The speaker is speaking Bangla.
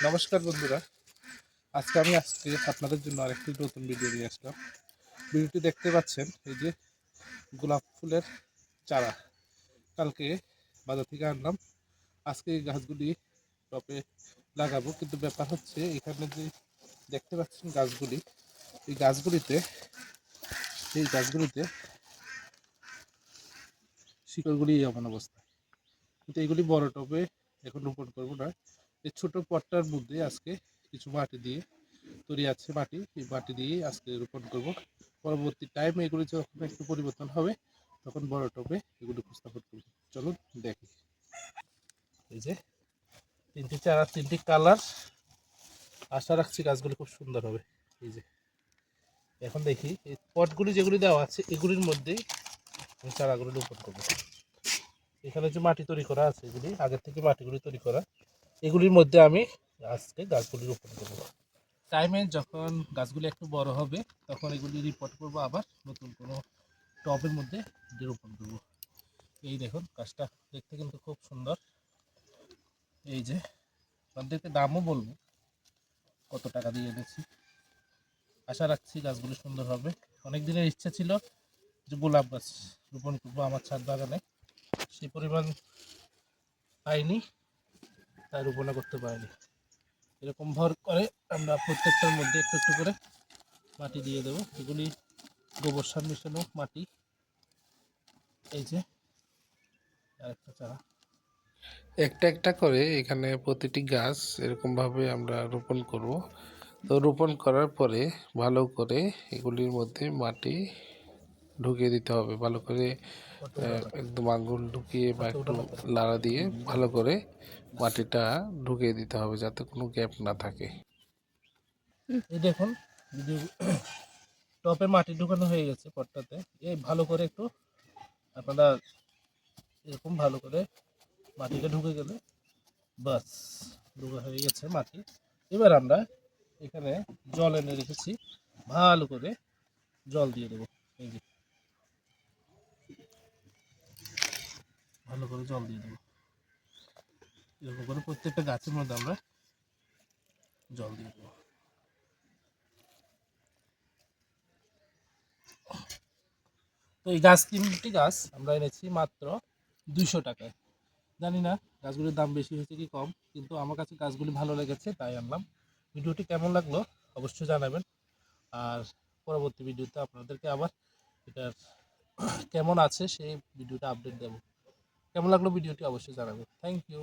নমস্কার বন্ধুরা, আজকে আপনাদের জন্য আরেকটি নতুন ভিডিও নিয়ে আসলাম। ভিডিওটি দেখতে পাচ্ছেন, এই যে গোলাপ ফুলের চারা কালকে বাজার থেকে আনলাম। আজকে এই গাছগুলি টবে লাগাবো, কিন্তু ব্যাপার হচ্ছে এখানে যে দেখতে পাচ্ছেন গাছগুলি, এই গাছগুলিতে শিকড়গুলি এমন অবস্থা। কিন্তু এগুলি বড় টবে এখন রোপণ করবো না। এই ছোট পটটার মধ্যে আজকে কিছু মাটি দিয়ে তৈরি আছে মাটি, এই মাটি দিয়ে আজকে রোপণ করব। পরবর্তী টাইমে এগুলি যখন একটু পরিবর্তন হবে তখন বড় টবে এগুলি উপস্থাপন করব। চলুন দেখি। এই যে তিনটি চারা, তিনটি কালার। আশা রাখছি গাছগুলি খুব সুন্দর হবে। এই যে এখন দেখি এই পটগুলি যেগুলি দেওয়া আছে এগুলির মধ্যেই আমি চারাগুলি রোপণ করবো। এখানে যে মাটি তৈরি করা আছে, এগুলি আগের থেকে মাটিগুলি তৈরি করা, এগুলির মধ্যে আমি আজকে গাছগুলি রোপণ করবো। টাইমে যখন গাছগুলি একটু বড় হবে তখন এগুলি রিপোর্ট করবো, আবার নতুন কোনো টবের মধ্যে রোপণ করবো। এই দেখুন গাছটা দেখতে কিন্তু খুব সুন্দর। এই যে আপনাদেরকে দামও বলবো কত টাকা দিয়ে এনেছি। আশা রাখছি গাছগুলি সুন্দর হবে। অনেক দিনের ইচ্ছা ছিল যে গোলাপ গাছ রোপণ করবো আমার ছাদ বাগানে, সেই পরিমাণ পাইনি, তাই রোপণও করতে পারিনি। এরকম ভর করে আমরা প্রত্যেকটার মধ্যে একটু একটু করে মাটি দিয়ে দেবো। এগুলি গোবর সার মিশানো মাটি। এই যে আরেকটা চারা, একটা একটা করে এখানে প্রতিটি গাছ এরকমভাবে আমরা রোপণ করব। তো রোপণ করার পরে ভালো করে এগুলির মধ্যে মাটি ঢুকিয়ে দিতে হবে, ভালো করে একদম আঙুল ঢুকিয়ে বা একটু লাড়া দিয়ে ভালো করে মাটিটা ঢুকিয়ে দিতে হবে, যাতে কোনো গ্যাপ না থাকে। এই দেখুন টপে মাটি ঢুকানো হয়ে গেছে পটটাতে। এই ভালো করে একটু আপনারা এরকম ভালো করে মাটিটা ঢুকে গেলে বাস, ঢুকা হয়ে গেছে মাটি। এবার আমরা এখানে জল এনে রেখেছি, ভালো করে জল দিয়ে দেবো। এই যে ভালো করে জল দিয়ে দেবো, এরকম করে প্রত্যেকটা গাছের মধ্যে আমরা জল দিয়ে দেবো। তো এই তিনটি গাছ আমরা এনেছি মাত্র 200 টাকায়। জানি না গাছগুলির দাম বেশি হয়েছে কি কম, কিন্তু আমার কাছে গাছগুলি ভালো লেগেছে তাই আনলাম। ভিডিওটি কেমন লাগলো অবশ্যই জানাবেন, আর পরবর্তী ভিডিওতে আপনাদেরকে আবার এটার কেমন আছে সেই ভিডিওটা আপডেট দেব। কেমন লাগলো ভিডিওটি অবশ্যই জানাবেন। Thank you.